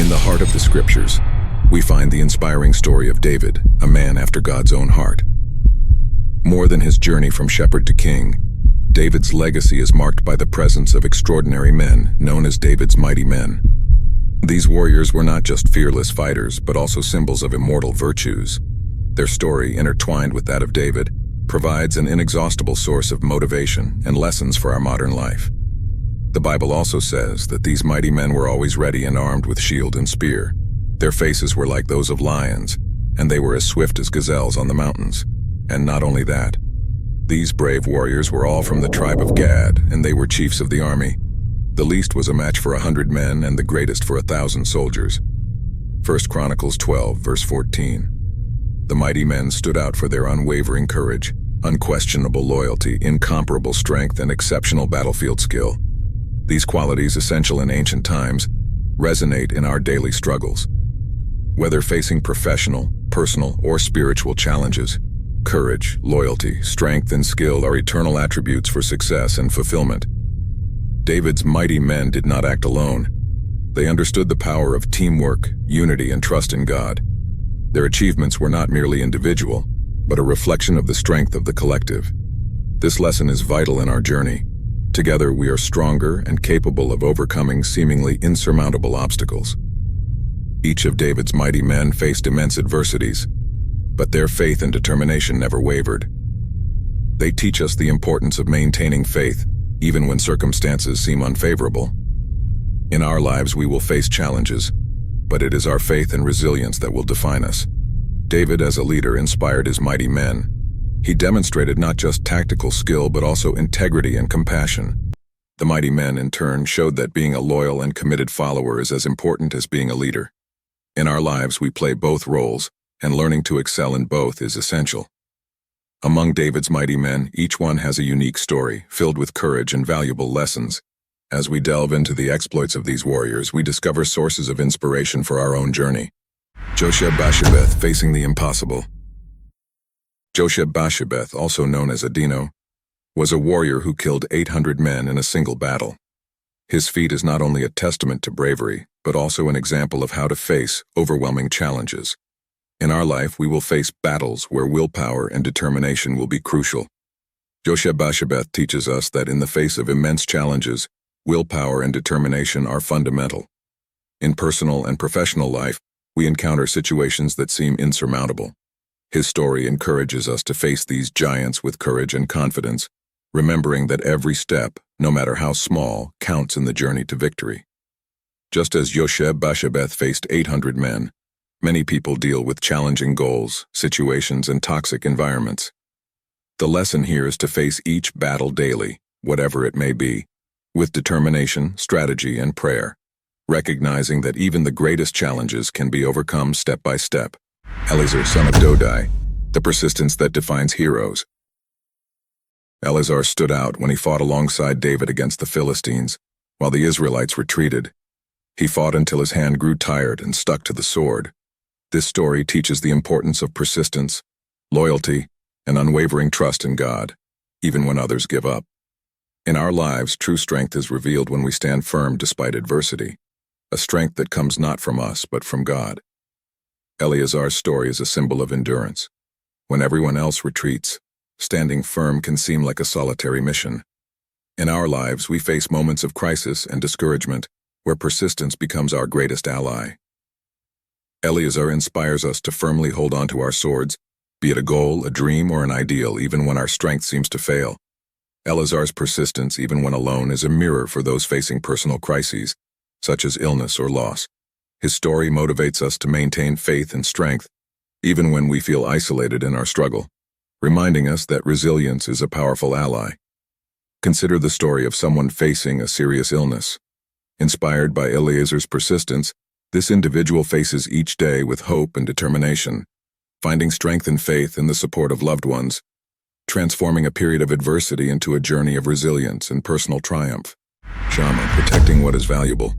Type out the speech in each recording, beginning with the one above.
In the heart of the scriptures, we find the inspiring story of David, a man after God's own heart. More than his journey from shepherd to king, David's legacy is marked by the presence of extraordinary men known as David's mighty men. These warriors were not just fearless fighters, but also symbols of immortal virtues. Their story, intertwined with that of David, provides an inexhaustible source of motivation and lessons for our modern life. The Bible also says that these mighty men were always ready and armed with shield and spear. Their faces were like those of lions, and they were as swift as gazelles on the mountains. And not only that, these brave warriors were all from the tribe of Gad, and they were chiefs of the army. The least was a match for 100 men, and the greatest for 1,000 soldiers. 1 Chronicles 12, verse 14. The mighty men stood out for their unwavering courage, unquestionable loyalty, incomparable strength, and exceptional battlefield skill. These qualities, essential in ancient times, resonate in our daily struggles. Whether facing professional, personal, or spiritual challenges, courage, loyalty, strength, and skill are eternal attributes for success and fulfillment. David's mighty men did not act alone. They understood the power of teamwork, unity, and trust in God. Their achievements were not merely individual, but a reflection of the strength of the collective. This lesson is vital in our journey. Together, we are stronger and capable of overcoming seemingly insurmountable obstacles. Each of David's mighty men faced immense adversities, but their faith and determination never wavered. They teach us the importance of maintaining faith, even when circumstances seem unfavorable. In our lives, we will face challenges, but it is our faith and resilience that will define us. David, as a leader, inspired his mighty men. He demonstrated not just tactical skill, but also integrity and compassion. The mighty men, in turn, showed that being a loyal and committed follower is as important as being a leader. In our lives, we play both roles, and learning to excel in both is essential. Among David's mighty men, each one has a unique story, filled with courage and valuable lessons. As we delve into the exploits of these warriors, we discover sources of inspiration for our own journey. Josheb-Basshebeth, facing the impossible. Josheb-Basshebeth, also known as Adino, was a warrior who killed 800 men in a single battle. His feat is not only a testament to bravery, but also an example of how to face overwhelming challenges. In our life, we will face battles where willpower and determination will be crucial. Josheb-Basshebeth teaches us that in the face of immense challenges, willpower and determination are fundamental. In personal and professional life, we encounter situations that seem insurmountable. His story encourages us to face these giants with courage and confidence, remembering that every step, no matter how small, counts in the journey to victory. Just as Josheb-Basshebeth faced 800 men, many people deal with challenging goals, situations, and toxic environments. The lesson here is to face each battle daily, whatever it may be, with determination, strategy, and prayer, recognizing that even the greatest challenges can be overcome step by step. Eleazar, son of Dodai, the persistence that defines heroes. Eleazar stood out when he fought alongside David against the Philistines, while the Israelites retreated. He fought until his hand grew tired and stuck to the sword. This story teaches the importance of persistence, loyalty, and unwavering trust in God, even when others give up. In our lives, true strength is revealed when we stand firm despite adversity, a strength that comes not from us, but from God. Eleazar's story is a symbol of endurance. When everyone else retreats, standing firm can seem like a solitary mission. In our lives, we face moments of crisis and discouragement, where persistence becomes our greatest ally. Eleazar inspires us to firmly hold on to our swords, be it a goal, a dream, or an ideal, even when our strength seems to fail. Eleazar's persistence, even when alone, is a mirror for those facing personal crises, such as illness or loss. His story motivates us to maintain faith and strength, even when we feel isolated in our struggle, reminding us that resilience is a powerful ally. Consider the story of someone facing a serious illness. Inspired by Eleazar's persistence, this individual faces each day with hope and determination, finding strength and faith in the support of loved ones, transforming a period of adversity into a journey of resilience and personal triumph. Shammah, protecting what is valuable.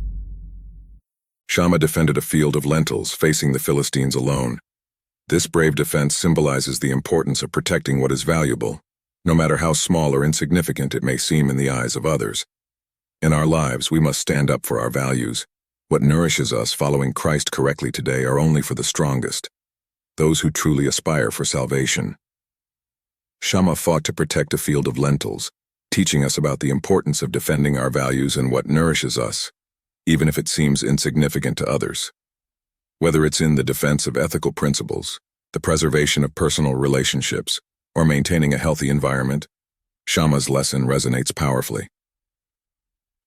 Shammah defended a field of lentils, facing the Philistines alone. This brave defense symbolizes the importance of protecting what is valuable, no matter how small or insignificant it may seem in the eyes of others. In our lives, we must stand up for our values, What nourishes us following Christ correctly today are only for the strongest, those who truly aspire for salvation. Shammah fought to protect a field of lentils, teaching us about the importance of defending our values and what nourishes us, even if it seems insignificant to others. Whether it's in the defense of ethical principles, the preservation of personal relationships, or maintaining a healthy environment, Shammah's lesson resonates powerfully.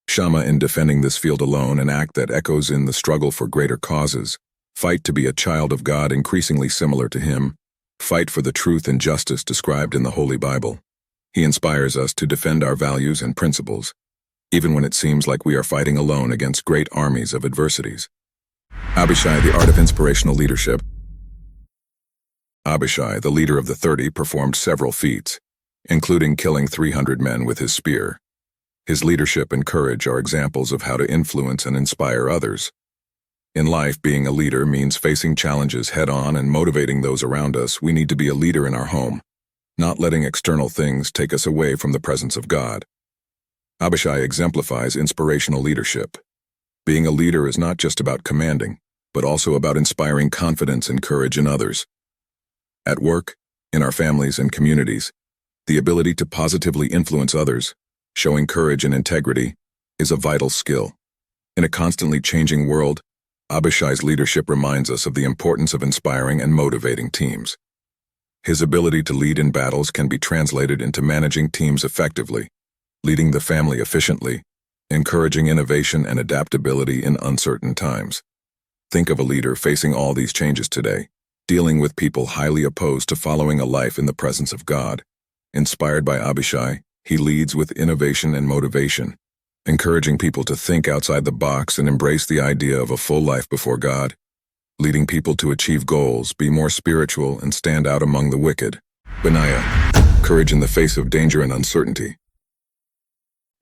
Shammah, in defending this field alone, an act that echoes in the struggle for greater causes, fight to be a child of God increasingly similar to him, fight for the truth and justice described in the Holy Bible. He inspires us to defend our values and principles, even when it seems like we are fighting alone against great armies of adversities. Abishai, the art of inspirational leadership. Abishai, the leader of the 30, performed several feats, including killing 300 men with his spear. His leadership and courage are examples of how to influence and inspire others. In life, being a leader means facing challenges head-on and motivating those around us. We need to be a leader in our home, not letting external things take us away from the presence of God. Abishai exemplifies inspirational leadership. Being a leader is not just about commanding, but also about inspiring confidence and courage in others. At work, in our families and communities, the ability to positively influence others, showing courage and integrity, is a vital skill. In a constantly changing world, Abishai's leadership reminds us of the importance of inspiring and motivating teams. His ability to lead in battles can be translated into managing teams effectively, leading the family efficiently, encouraging innovation and adaptability in uncertain times. Think of a leader facing all these changes today, dealing with people highly opposed to following a life in the presence of God. Inspired by Abishai, he leads with innovation and motivation, encouraging people to think outside the box and embrace the idea of a full life before God, leading people to achieve goals, be more spiritual, and stand out among the wicked. Benaiah, courage in the face of danger and uncertainty.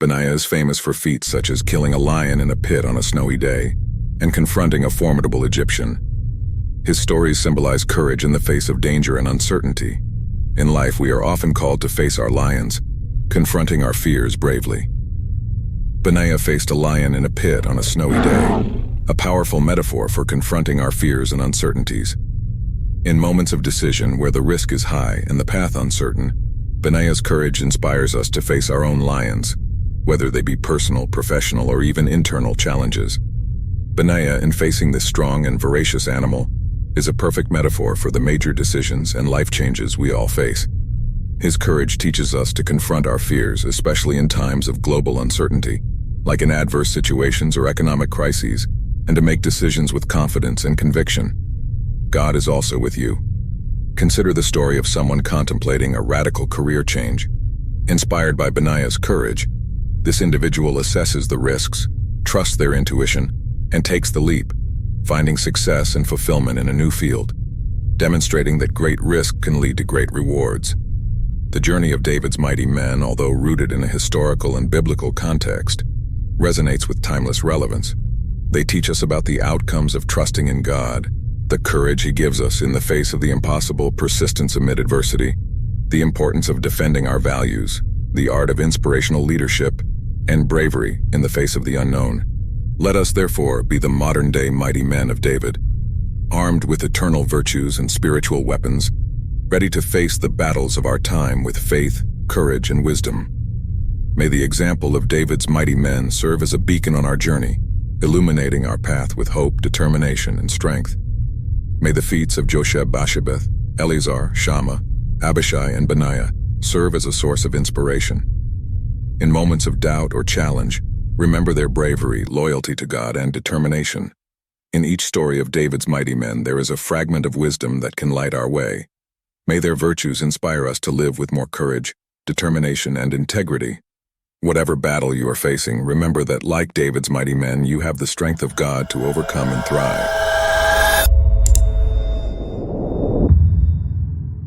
Benaiah is famous for feats such as killing a lion in a pit on a snowy day and confronting a formidable Egyptian. His stories symbolize courage in the face of danger and uncertainty. In life, we are often called to face our lions, confronting our fears bravely. Benaiah faced a lion in a pit on a snowy day, a powerful metaphor for confronting our fears and uncertainties. In moments of decision where the risk is high and the path uncertain, Benaiah's courage inspires us to face our own lions, whether they be personal, professional, or even internal challenges. Benaiah, in facing this strong and voracious animal, is a perfect metaphor for the major decisions and life changes we all face. His courage teaches us to confront our fears, especially in times of global uncertainty, like in adverse situations or economic crises, and to make decisions with confidence and conviction. God is also with you. Consider the story of someone contemplating a radical career change. Inspired by Benaiah's courage, this individual assesses the risks, trusts their intuition, and takes the leap, finding success and fulfillment in a new field, demonstrating that great risk can lead to great rewards. The journey of David's mighty men, although rooted in a historical and biblical context, resonates with timeless relevance. They teach us about the outcomes of trusting in God, the courage He gives us in the face of the impossible, persistence amid adversity, the importance of defending our values, the art of inspirational leadership, and bravery in the face of the unknown. Let us, therefore, be the modern-day mighty men of David, armed with eternal virtues and spiritual weapons, ready to face the battles of our time with faith, courage, and wisdom. May the example of David's mighty men serve as a beacon on our journey, illuminating our path with hope, determination, and strength. May the feats of Josheb-Basshebeth, Eleazar, Shammah, Abishai, and Benaiah serve as a source of inspiration. In moments of doubt or challenge, remember their bravery, loyalty to God, and determination. In each story of David's mighty men, there is a fragment of wisdom that can light our way. May their virtues inspire us to live with more courage, determination, and integrity. Whatever battle you are facing, remember that, like David's mighty men, you have the strength of God to overcome and thrive.